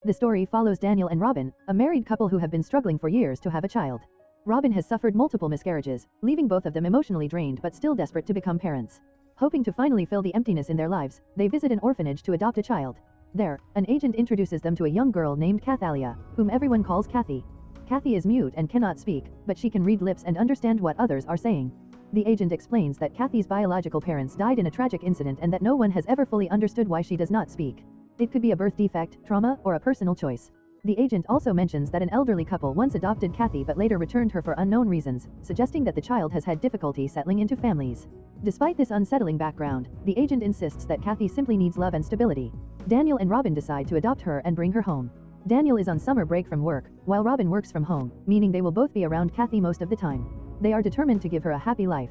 The story follows Daniel and Robin, a married couple who have been struggling for years to have a child. Robin has suffered multiple miscarriages, leaving both of them emotionally drained but still desperate to become parents. Hoping to finally fill the emptiness in their lives, they visit an orphanage to adopt a child. There, an agent introduces them to a young girl named Cathalia, whom everyone calls Kathy. Kathy is mute and cannot speak, but she can read lips and understand what others are saying. The agent explains that Kathy's biological parents died in a tragic incident and that no one has ever fully understood why she does not speak. It could be a birth defect, trauma, or a personal choice. The agent also mentions that an elderly couple once adopted Kathy but later returned her for unknown reasons, suggesting that the child has had difficulty settling into families. Despite this unsettling background, the agent insists that Kathy simply needs love and stability. Daniel and Robin decide to adopt her and bring her home. Daniel is on summer break from work, while Robin works from home, meaning they will both be around Kathy most of the time. They are determined to give her a happy life.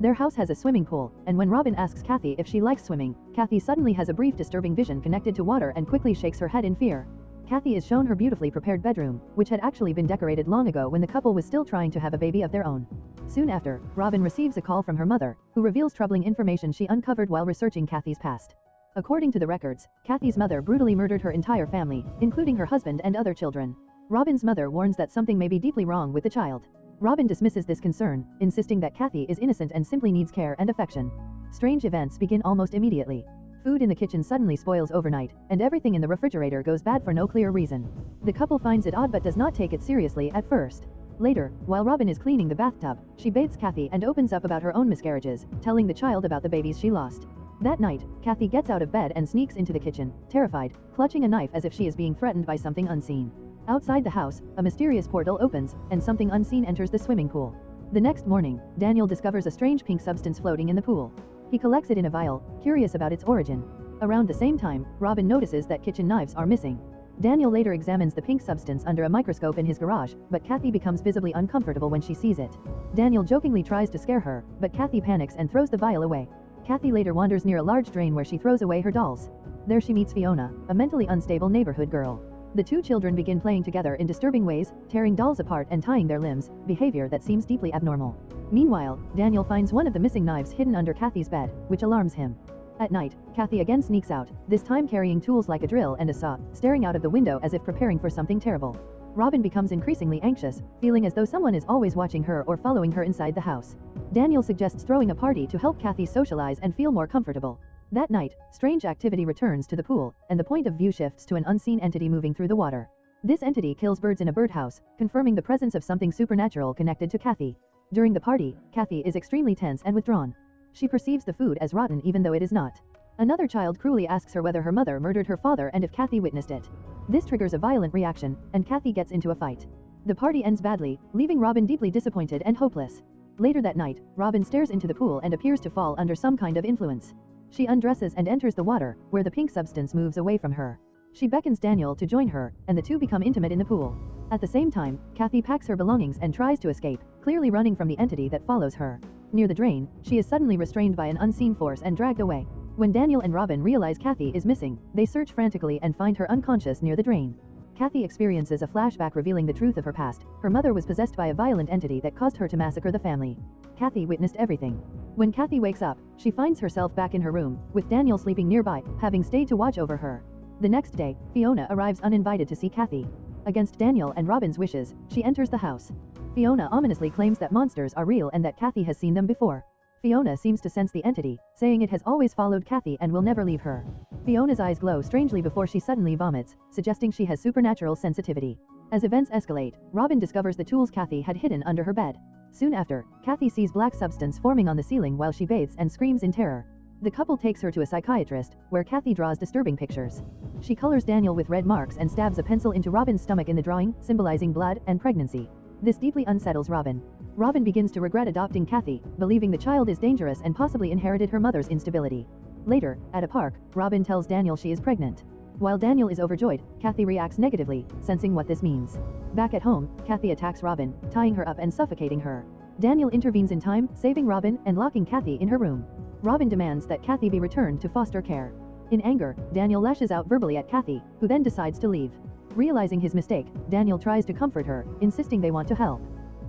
Their house has a swimming pool, and when Robin asks Kathy if she likes swimming, Kathy suddenly has a brief disturbing vision connected to water and quickly shakes her head in fear. Kathy is shown her beautifully prepared bedroom, which had actually been decorated long ago when the couple was still trying to have a baby of their own. Soon after, Robin receives a call from her mother, who reveals troubling information she uncovered while researching Kathy's past. According to the records, Kathy's mother brutally murdered her entire family, including her husband and other children. Robin's mother warns that something may be deeply wrong with the child. Robin dismisses this concern, insisting that Kathy is innocent and simply needs care and affection. Strange events begin almost immediately. Food in the kitchen suddenly spoils overnight, and everything in the refrigerator goes bad for no clear reason. The couple finds it odd but does not take it seriously at first. Later, while Robin is cleaning the bathtub, she bathes Kathy and opens up about her own miscarriages, telling the child about the babies she lost. That night, Kathy gets out of bed and sneaks into the kitchen, terrified, clutching a knife as if she is being threatened by something unseen. Outside the house, a mysterious portal opens, and something unseen enters the swimming pool. The next morning, Daniel discovers a strange pink substance floating in the pool. He collects it in a vial, curious about its origin. Around the same time, Robin notices that kitchen knives are missing. Daniel later examines the pink substance under a microscope in his garage, but Kathy becomes visibly uncomfortable when she sees it. Daniel jokingly tries to scare her, but Kathy panics and throws the vial away. Kathy later wanders near a large drain where she throws away her dolls. There she meets Fiona, a mentally unstable neighborhood girl. The two children begin playing together in disturbing ways, tearing dolls apart and tying their limbs, behavior that seems deeply abnormal. Meanwhile, Daniel finds one of the missing knives hidden under Kathy's bed, which alarms him. At night, Kathy again sneaks out, this time carrying tools like a drill and a saw, staring out of the window as if preparing for something terrible. Robin becomes increasingly anxious, feeling as though someone is always watching her or following her inside the house. Daniel suggests throwing a party to help Kathy socialize and feel more comfortable. That night, strange activity returns to the pool, and the point of view shifts to an unseen entity moving through the water. This entity kills birds in a birdhouse, confirming the presence of something supernatural connected to Kathy. During the party, Kathy is extremely tense and withdrawn. She perceives the food as rotten even though it is not. Another child cruelly asks her whether her mother murdered her father and if Kathy witnessed it. This triggers a violent reaction, and Kathy gets into a fight. The party ends badly, leaving Robin deeply disappointed and hopeless. Later that night, Robin stares into the pool and appears to fall under some kind of influence. She undresses and enters the water, where the pink substance moves away from her. She beckons Daniel to join her, and the two become intimate in the pool. At the same time, Kathy packs her belongings and tries to escape, clearly running from the entity that follows her. Near the drain, she is suddenly restrained by an unseen force and dragged away. When Daniel and Robin realize Kathy is missing, they search frantically and find her unconscious near the drain. Kathy experiences a flashback revealing the truth of her past. Her mother was possessed by a violent entity that caused her to massacre the family. Kathy witnessed everything. When Kathy wakes up, she finds herself back in her room, with Daniel sleeping nearby, having stayed to watch over her. The next day, Fiona arrives uninvited to see Kathy. Against Daniel and Robin's wishes, she enters the house. Fiona ominously claims that monsters are real and that Kathy has seen them before. Fiona seems to sense the entity, saying it has always followed Kathy and will never leave her. Fiona's eyes glow strangely before she suddenly vomits, suggesting she has supernatural sensitivity. As events escalate, Robin discovers the tools Kathy had hidden under her bed. Soon after, Kathy sees black substance forming on the ceiling while she bathes and screams in terror. The couple takes her to a psychiatrist, where Kathy draws disturbing pictures. She colors Daniel with red marks and stabs a pencil into Robin's stomach in the drawing, symbolizing blood and pregnancy. This deeply unsettles Robin. Robin begins to regret adopting Kathy, believing the child is dangerous and possibly inherited her mother's instability. Later, at a park, Robin tells Daniel she is pregnant. While Daniel is overjoyed, Kathy reacts negatively, sensing what this means. Back at home, Kathy attacks Robin, tying her up and suffocating her. Daniel intervenes in time, saving Robin and locking Kathy in her room. Robin demands that Kathy be returned to foster care. In anger, Daniel lashes out verbally at Kathy, who then decides to leave. Realizing his mistake, Daniel tries to comfort her, insisting they want to help.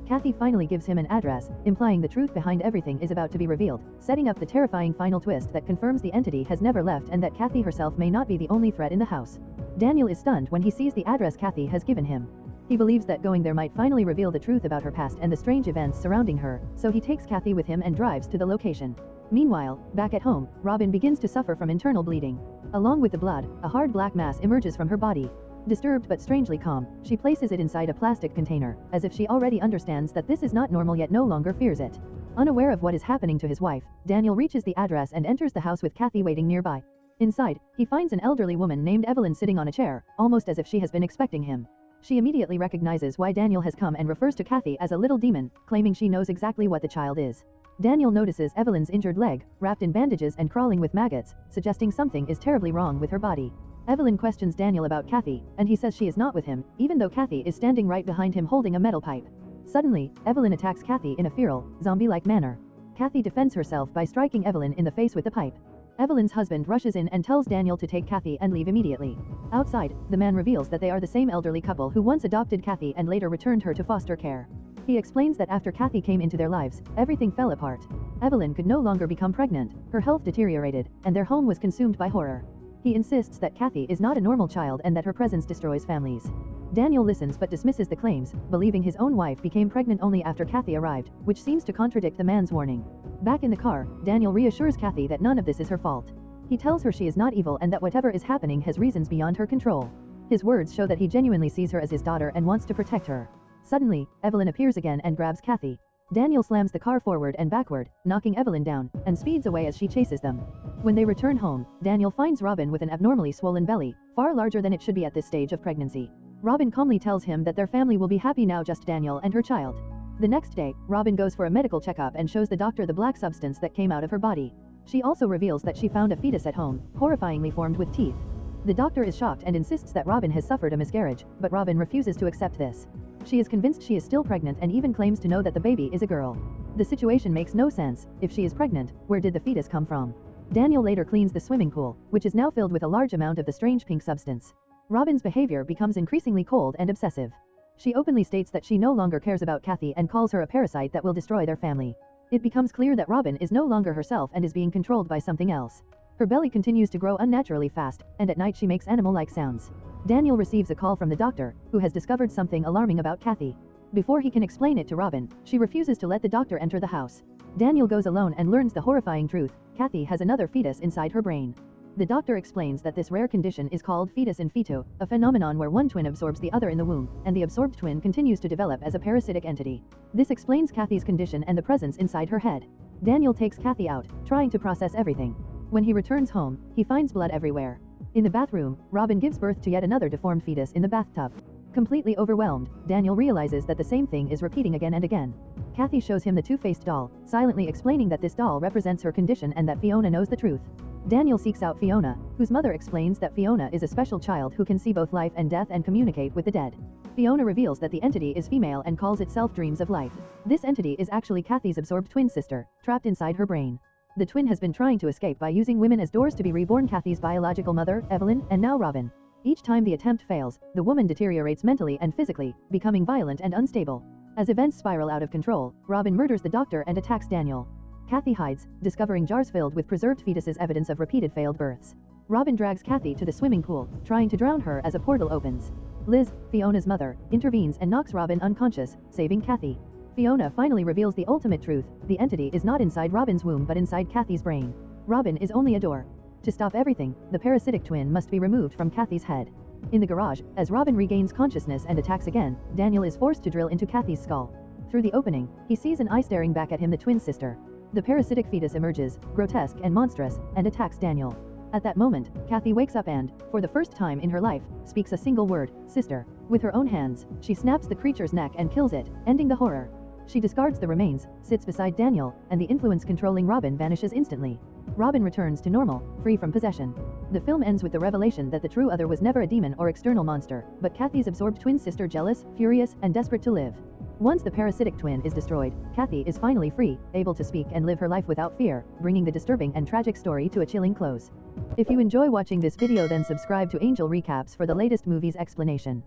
Kathy finally gives him an address, implying the truth behind everything is about to be revealed, setting up the terrifying final twist that confirms the entity has never left and that Kathy herself may not be the only threat in the house. Daniel is stunned when he sees the address Kathy has given him. He believes that going there might finally reveal the truth about her past and the strange events surrounding her, so he takes Kathy with him and drives to the location. Meanwhile, back at home, Robin begins to suffer from internal bleeding. Along with the blood, a hard black mass emerges from her body. Disturbed but strangely calm, she places it inside a plastic container, as if she already understands that this is not normal yet no longer fears it. Unaware of what is happening to his wife, Daniel reaches the address and enters the house with Kathy waiting nearby. Inside, he finds an elderly woman named Evelyn sitting on a chair, almost as if she has been expecting him. She immediately recognizes why Daniel has come and refers to Kathy as a little demon, claiming she knows exactly what the child is. Daniel notices Evelyn's injured leg, wrapped in bandages and crawling with maggots, suggesting something is terribly wrong with her body. Evelyn questions Daniel about Kathy, and he says she is not with him, even though Kathy is standing right behind him holding a metal pipe. Suddenly, Evelyn attacks Kathy in a feral, zombie-like manner. Kathy defends herself by striking Evelyn in the face with the pipe. Evelyn's husband rushes in and tells Daniel to take Kathy and leave immediately. Outside, the man reveals that they are the same elderly couple who once adopted Kathy and later returned her to foster care. He explains that after Kathy came into their lives, everything fell apart. Evelyn could no longer become pregnant, her health deteriorated, and their home was consumed by horror. He insists that Kathy is not a normal child and that her presence destroys families. Daniel listens but dismisses the claims, believing his own wife became pregnant only after Kathy arrived, which seems to contradict the man's warning. Back in the car, Daniel reassures Kathy that none of this is her fault. He tells her she is not evil and that whatever is happening has reasons beyond her control. His words show that he genuinely sees her as his daughter and wants to protect her. Suddenly, Evelyn appears again and grabs Kathy. Daniel slams the car forward and backward, knocking Evelyn down, and speeds away as she chases them. When they return home, Daniel finds Robin with an abnormally swollen belly, far larger than it should be at this stage of pregnancy. Robin calmly tells him that their family will be happy now, just Daniel and her child. The next day, Robin goes for a medical checkup and shows the doctor the black substance that came out of her body. She also reveals that she found a fetus at home, horrifyingly formed with teeth. The doctor is shocked and insists that Robin has suffered a miscarriage, but Robin refuses to accept this. She is convinced she is still pregnant and even claims to know that the baby is a girl. The situation makes no sense. If she is pregnant, where did the fetus come from? Daniel later cleans the swimming pool, which is now filled with a large amount of the strange pink substance. Robin's behavior becomes increasingly cold and obsessive. She openly states that she no longer cares about Kathy and calls her a parasite that will destroy their family. It becomes clear that Robin is no longer herself and is being controlled by something else. Her belly continues to grow unnaturally fast, and at night she makes animal-like sounds. Daniel receives a call from the doctor, who has discovered something alarming about Kathy. Before he can explain it to Robin, she refuses to let the doctor enter the house. Daniel goes alone and learns the horrifying truth: Kathy has another fetus inside her brain. The doctor explains that this rare condition is called fetus in fetu, a phenomenon where one twin absorbs the other in the womb, and the absorbed twin continues to develop as a parasitic entity. This explains Kathy's condition and the presence inside her head. Daniel takes Kathy out, trying to process everything. When he returns home, he finds blood everywhere. In the bathroom, Robin gives birth to yet another deformed fetus in the bathtub. Completely overwhelmed, Daniel realizes that the same thing is repeating again and again. Kathy shows him the two-faced doll, silently explaining that this doll represents her condition and that Fiona knows the truth. Daniel seeks out Fiona, whose mother explains that Fiona is a special child who can see both life and death and communicate with the dead. Fiona reveals that the entity is female and calls itself Dreams of Life. This entity is actually Kathy's absorbed twin sister, trapped inside her brain. The twin has been trying to escape by using women as doors to be reborn: Kathy's biological mother, Evelyn, and now Robin. Each time the attempt fails, the woman deteriorates mentally and physically, becoming violent and unstable. As events spiral out of control, Robin murders the doctor and attacks Daniel. Kathy hides, discovering jars filled with preserved fetuses, evidence of repeated failed births. Robin drags Kathy to the swimming pool, trying to drown her as a portal opens. Liz, Fiona's mother, intervenes and knocks Robin unconscious, saving Kathy. Fiona finally reveals the ultimate truth: the entity is not inside Robin's womb but inside Kathy's brain. Robin is only a door. To stop everything, the parasitic twin must be removed from Kathy's head. In the garage, as Robin regains consciousness and attacks again, Daniel is forced to drill into Kathy's skull. Through the opening, he sees an eye staring back at him, the twin sister. The parasitic fetus emerges, grotesque and monstrous, and attacks Daniel. At that moment, Kathy wakes up and, for the first time in her life, speaks a single word: sister. With her own hands, she snaps the creature's neck and kills it, ending the horror. She discards the remains, sits beside Daniel, and the influence controlling Robin vanishes instantly. Robin returns to normal, free from possession. The film ends with the revelation that the true other was never a demon or external monster, but Kathy's absorbed twin sister, jealous, furious, and desperate to live. Once the parasitic twin is destroyed, Kathy is finally free, able to speak and live her life without fear, bringing the disturbing and tragic story to a chilling close. If you enjoy watching this video, then subscribe to Angel Recaps for the latest movies explanation.